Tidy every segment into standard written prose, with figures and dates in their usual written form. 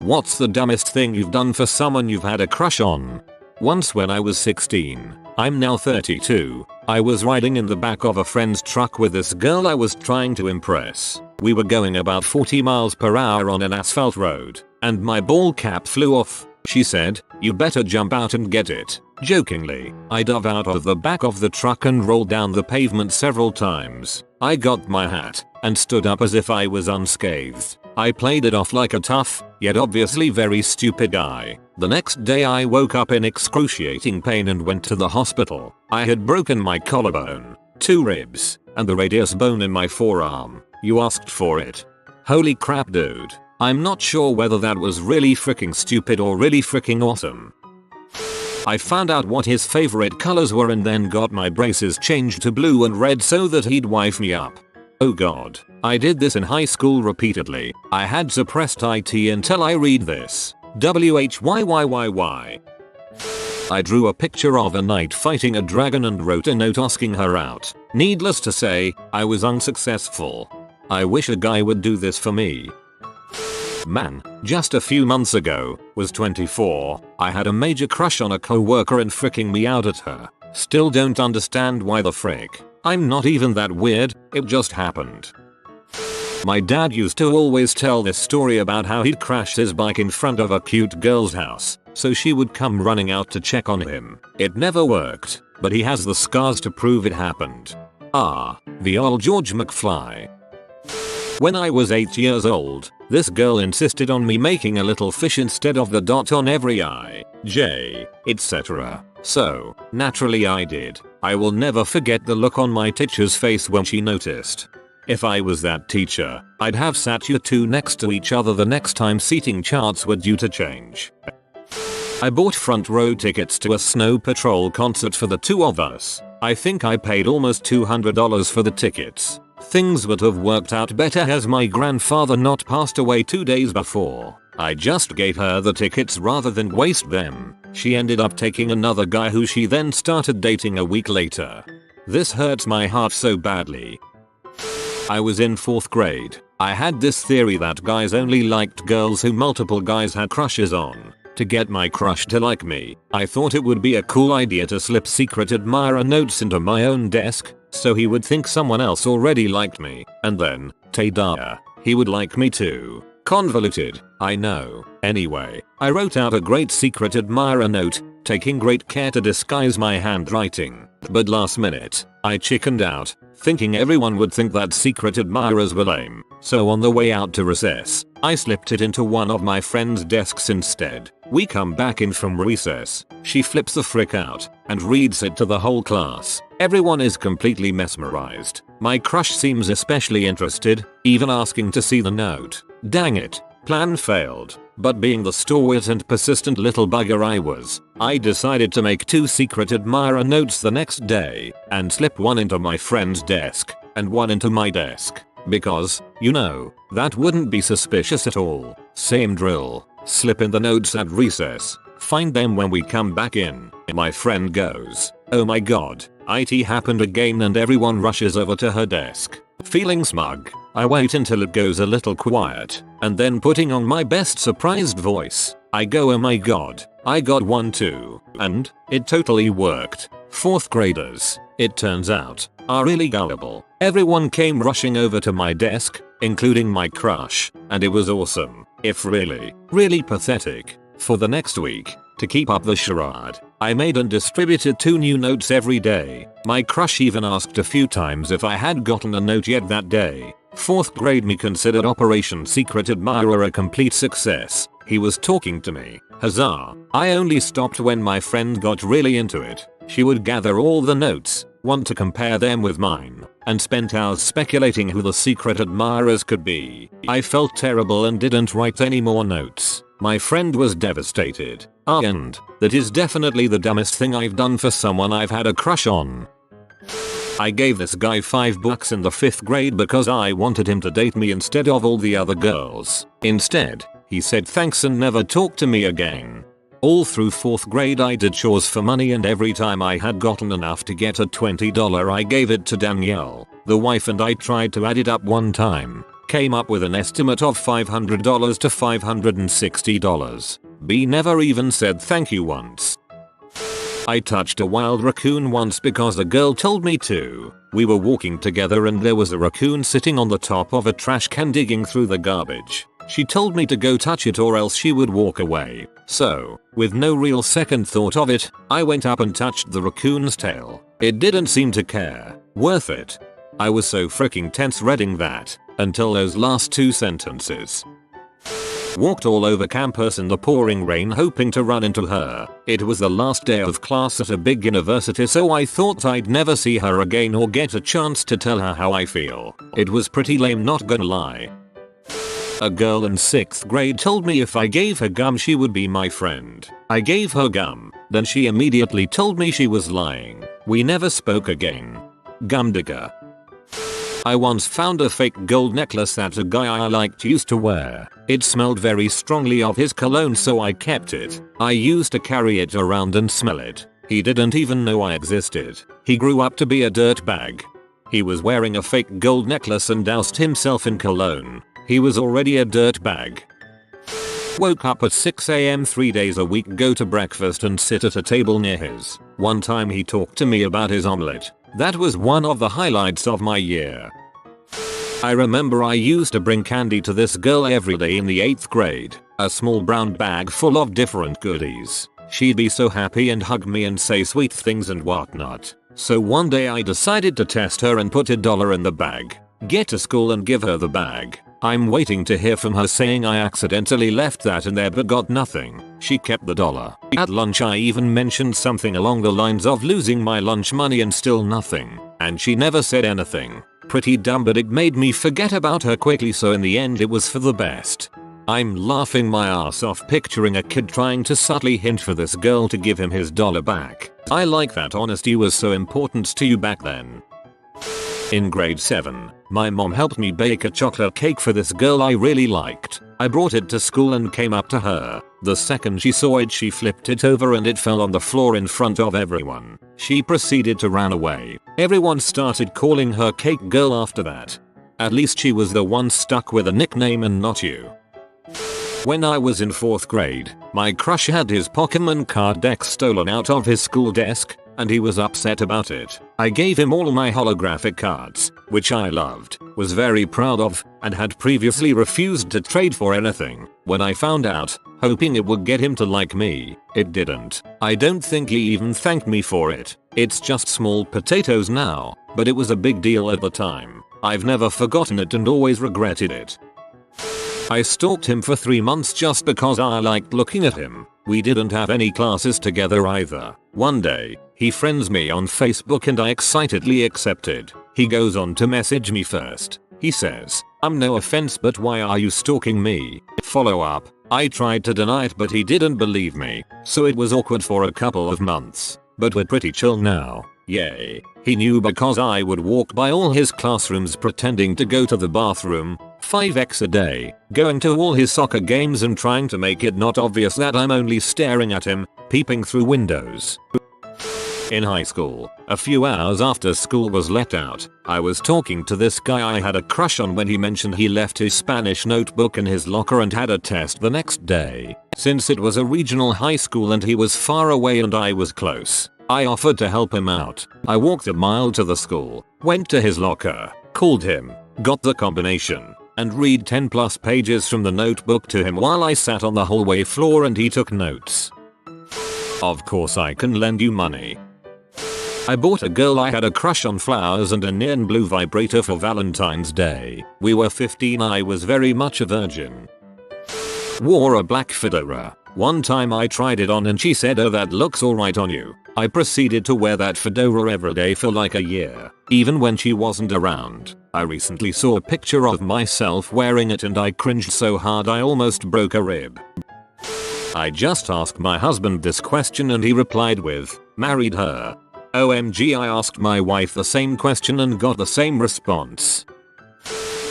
What's the dumbest thing you've done for someone you've had a crush on? Once when I was 16, I'm now 32, I was riding in the back of a friend's truck with this girl I was trying to impress. We were going about 40 miles per hour on an asphalt road, and my ball cap flew off. She said, "You better jump out and get it." Jokingly, I dove out of the back of the truck and rolled down the pavement several times. I got my hat and stood up as if I was unscathed. I played it off like a tough, yet obviously very stupid guy. The next day I woke up in excruciating pain and went to the hospital. I had broken my collarbone, 2 ribs, and the radius bone in my forearm. You asked for it. Holy crap, dude. I'm not sure whether that was really freaking stupid or really freaking awesome. I found out what his favorite colors were and then got my braces changed to blue and red so that he'd wife me up. Oh god. I did this in high school repeatedly. I had suppressed IT until I read this. WHYYYY. I drew a picture of a knight fighting a dragon and wrote a note asking her out. Needless to say, I was unsuccessful. I wish a guy would do this for me. Man, just a few months ago, was 24, I had a major crush on a coworker and freaking me out at her. Still don't understand why the frick. I'm not even that weird, it just happened. My dad used to always tell this story about how he'd crashed his bike in front of a cute girl's house, so she would come running out to check on him. It never worked, but he has the scars to prove it happened. Ah, the old George McFly. When I was 8 years old, this girl insisted on me making a little fish instead of the dot on every I, J, etc. So, naturally I did. I will never forget the look on my teacher's face when she noticed. If I was that teacher, I'd have sat you two next to each other the next time seating charts were due to change. I bought front row tickets to a Snow Patrol concert for the two of us. I think I paid almost $200 for the tickets. Things would have worked out better has my grandfather not passed away 2 days before. I just gave her the tickets rather than waste them. She ended up taking another guy who she then started dating a week later. This hurts my heart so badly. I was in 4th grade. I had this theory that guys only liked girls who multiple guys had crushes on. To get my crush to like me, I thought it would be a cool idea to slip secret admirer notes into my own desk, so he would think someone else already liked me, and then, ta-da, he would like me too. Convoluted, I know. Anyway, I wrote out a great secret admirer note, taking great care to disguise my handwriting. But last minute, I chickened out, thinking everyone would think that secret admirers were lame. So on the way out to recess, I slipped it into one of my friend's desks instead. We come back in from recess. She flips the frick out and reads it to the whole class. Everyone is completely mesmerized. My crush seems especially interested, even asking to see the note. Dang it. Plan failed. But being the stalwart and persistent little bugger I was, I decided to make 2 secret admirer notes the next day and slip one into my friend's desk and one into my desk. Because, you know, that wouldn't be suspicious at all. Same drill. Slip in the notes at recess. Find them when we come back in. My friend goes, "Oh my god, IT happened again," and everyone rushes over to her desk. Feeling smug, I wait until it goes a little quiet, and then putting on my best surprised voice, I go, "Oh my god, I got one too." And it totally worked. 4th graders, it turns out, are really gullible. Everyone came rushing over to my desk, including my crush, and it was awesome, if really pathetic. For the next week, to keep up the charade, I made and distributed 2 new notes every day. My crush even asked a few times if I had gotten a note yet that day. 4th grade me considered Operation Secret Admirer a complete success. He was talking to me. Huzzah. I only stopped when my friend got really into it. She would gather all the notes, want to compare them with mine, and spent hours speculating who the secret admirers could be. I felt terrible and didn't write any more notes. My friend was devastated. And that is definitely the dumbest thing I've done for someone I've had a crush on. I gave this guy $5 in the 5th grade because I wanted him to date me instead of all the other girls. Instead, he said thanks and never talked to me again. All through 4th grade I did chores for money, and every time I had gotten enough to get a $20 I gave it to Danielle, the wife, and I tried to add it up one time. Came up with an estimate of $500 to $560. B never even said thank you once. I touched a wild raccoon once because a girl told me to. We were walking together and there was a raccoon sitting on the top of a trash can digging through the garbage. She told me to go touch it or else she would walk away. So, with no real second thought of it, I went up and touched the raccoon's tail. It didn't seem to care. Worth it. I was so freaking tense reading that, until those last two sentences. Walked all over campus in the pouring rain hoping to run into her. It was the last day of class at a big university, so I thought I'd never see her again or get a chance to tell her how I feel. It was pretty lame, not gonna lie. A girl in 6th grade told me if I gave her gum she would be my friend. I gave her gum, then she immediately told me she was lying. We never spoke again. Gum digger. I once found a fake gold necklace that a guy I liked used to wear. It smelled very strongly of his cologne, so I kept it. I used to carry it around and smell it. He didn't even know I existed. He grew up to be a dirtbag. He was wearing a fake gold necklace and doused himself in cologne. He was already a dirtbag. Woke up at 6 AM 3 days a week, go to breakfast and sit at a table near his. One time he talked to me about his omelette. That was one of the highlights of my year. I remember I used to bring candy to this girl every day in the 8th grade. A small brown bag full of different goodies. She'd be so happy and hug me and say sweet things and whatnot. So one day I decided to test her and put $1 in the bag. Get to school and give her the bag. I'm waiting to hear from her saying I accidentally left that in there but got nothing. She kept the $1. At lunch I even mentioned something along the lines of losing my lunch money and still nothing. And she never said anything. Pretty dumb, but it made me forget about her quickly, so in the end it was for the best. I'm laughing my ass off picturing a kid trying to subtly hint for this girl to give him his $1 back. I like that honesty was so important to you back then. In grade 7, my mom helped me bake a chocolate cake for this girl I really liked. I brought it to school and came up to her. The second she saw it, she flipped it over and it fell on the floor in front of everyone. She proceeded to run away. Everyone started calling her Cake Girl after that. At least she was the one stuck with a nickname and not you. When I was in 4th grade, my crush had his Pokemon card deck stolen out of his school desk, and he was upset about it. I gave him all my holographic cards, which I loved, was very proud of, and had previously refused to trade for anything. When I found out, hoping it would get him to like me, it didn't. I don't think he even thanked me for it. It's just small potatoes now, but it was a big deal at the time. I've never forgotten it and always regretted it. I stalked him for 3 months just because I liked looking at him. We didn't have any classes together either. One day, he friends me on Facebook and I excitedly accepted. He goes on to message me first. He says, "No offense, but why are you stalking me?" Follow up. I tried to deny it but he didn't believe me. So it was awkward for a couple of months. But we're pretty chill now. Yay. He knew because I would walk by all his classrooms pretending to go to the bathroom, 5x a day, going to all his soccer games and trying to make it not obvious that I'm only staring at him, peeping through windows. In high school, a few hours after school was let out, I was talking to this guy I had a crush on when he mentioned he left his Spanish notebook in his locker and had a test the next day. Since it was a regional high school and he was far away and I was close, I offered to help him out. I walked a mile to the school, went to his locker, called him, got the combination, and read 10+ pages from the notebook to him while I sat on the hallway floor and he took notes. Of course I can lend you money. I bought a girl I had a crush on flowers and a neon blue vibrator for Valentine's Day. We were 15, I was very much a virgin. Wore a black fedora. One time I tried it on and she said, "Oh, that looks alright on you." I proceeded to wear that fedora every day for like a year, even when she wasn't around. I recently saw a picture of myself wearing it and I cringed so hard I almost broke a rib. I just asked my husband this question and he replied with, "Married her." OMG, I asked my wife the same question and got the same response.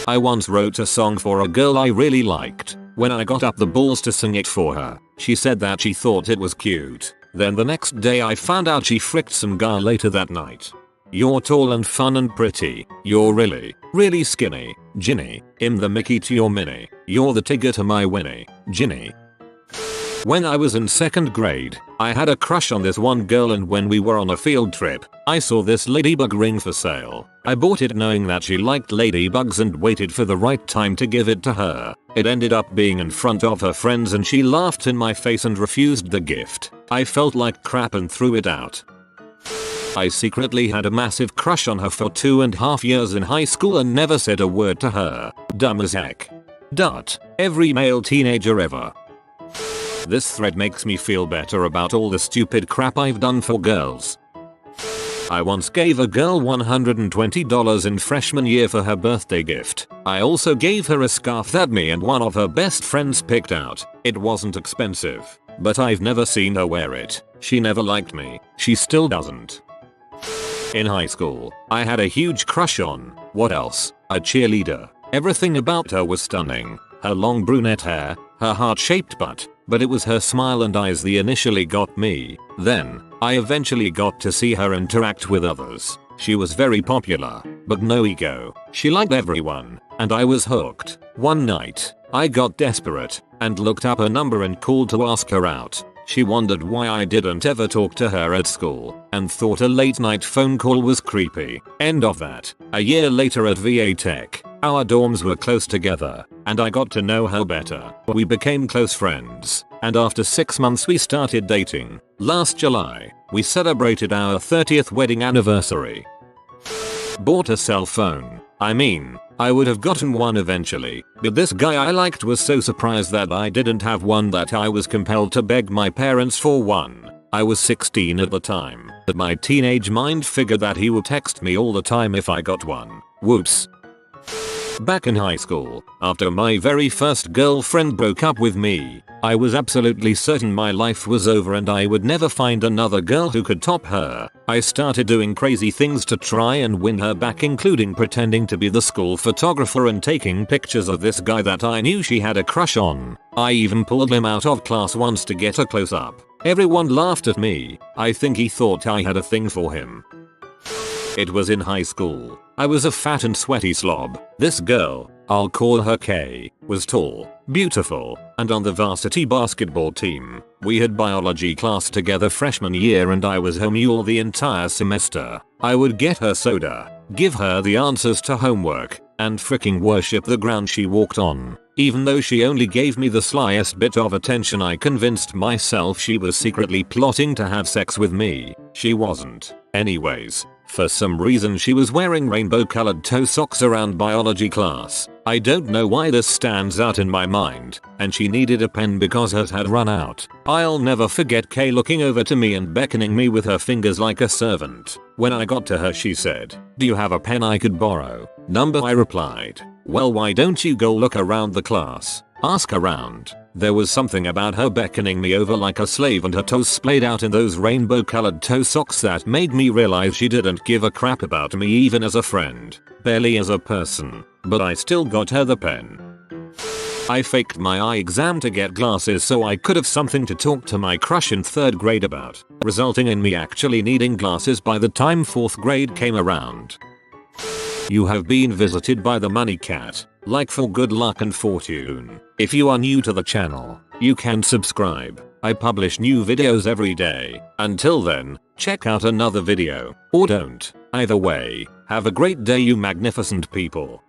I once wrote a song for a girl I really liked. When I got up the balls to sing it for her, she said that she thought it was cute. Then the next day I found out she fricked some guy later that night. "You're tall and fun and pretty. You're really, really skinny. Ginny, I'm the Mickey to your Minnie. You're the Tigger to my Winnie. Ginny. When I was in 2nd grade, I had a crush on this one girl, and when we were on a field trip, I saw this ladybug ring for sale. I bought it knowing that she liked ladybugs and waited for the right time to give it to her. It ended up being in front of her friends and she laughed in my face and refused the gift. I felt like crap and threw it out. I secretly had a massive crush on her for 2.5 years in high school and never said a word to her. Dumb as heck. Every male teenager ever. This thread makes me feel better about all the stupid crap I've done for girls. I once gave a girl $120 in freshman year for her birthday gift. I also gave her a scarf that me and one of her best friends picked out. It wasn't expensive, but I've never seen her wear it. She never liked me. She still doesn't. In high school, I had a huge crush on, what else, a cheerleader. Everything about her was stunning. Her long brunette hair, her heart-shaped butt, but it was her smile and eyes that initially got me. Then, I eventually got to see her interact with others. She was very popular, but no ego. She liked everyone, and I was hooked. One night, I got desperate and looked up her number and called to ask her out. She wondered why I didn't ever talk to her at school and thought a late night phone call was creepy. End of that. A year later at VA Tech, our dorms were close together and I got to know her better. We became close friends and after 6 months we started dating. Last July, we celebrated our 30th wedding anniversary. Bought a cell phone. I would have gotten one eventually, but this guy I liked was so surprised that I didn't have one that I was compelled to beg my parents for one. I was 16 at the time, but my teenage mind figured that he would text me all the time if I got one. Whoops. Back in high school, after my very first girlfriend broke up with me, I was absolutely certain my life was over and I would never find another girl who could top her. I started doing crazy things to try and win her back, including pretending to be the school photographer and taking pictures of this guy that I knew she had a crush on. I even pulled him out of class once to get a close up. Everyone laughed at me. I think he thought I had a thing for him. It was in high school. I was a fat and sweaty slob. This girl, I'll call her Kay, was tall, beautiful, and on the varsity basketball team. We had biology class together freshman year and I was home the entire semester. I would get her soda, give her the answers to homework, and freaking worship the ground she walked on. Even though she only gave me the slyest bit of attention, I convinced myself she was secretly plotting to have sex with me. She wasn't. Anyways, for some reason she was wearing rainbow-colored toe socks around biology class. I don't know why this stands out in my mind, and she needed a pen because hers had run out. I'll never forget Kay looking over to me and beckoning me with her fingers like a servant. When I got to her she said, "Do you have a pen I could borrow?" "Number," I replied. "Well, why don't you go look around the class? Ask around." There was something about her beckoning me over like a slave and her toes splayed out in those rainbow colored toe socks that made me realize she didn't give a crap about me even as a friend, barely as a person, but I still got her the pen. I faked my eye exam to get glasses so I could have something to talk to my crush in 3rd grade about, resulting in me actually needing glasses by the time 4th grade came around. You have been visited by the money cat. Like for good luck and fortune. If you are new to the channel, you can subscribe. I publish new videos every day. Until then, check out another video. Or don't. Either way, have a great day you magnificent people.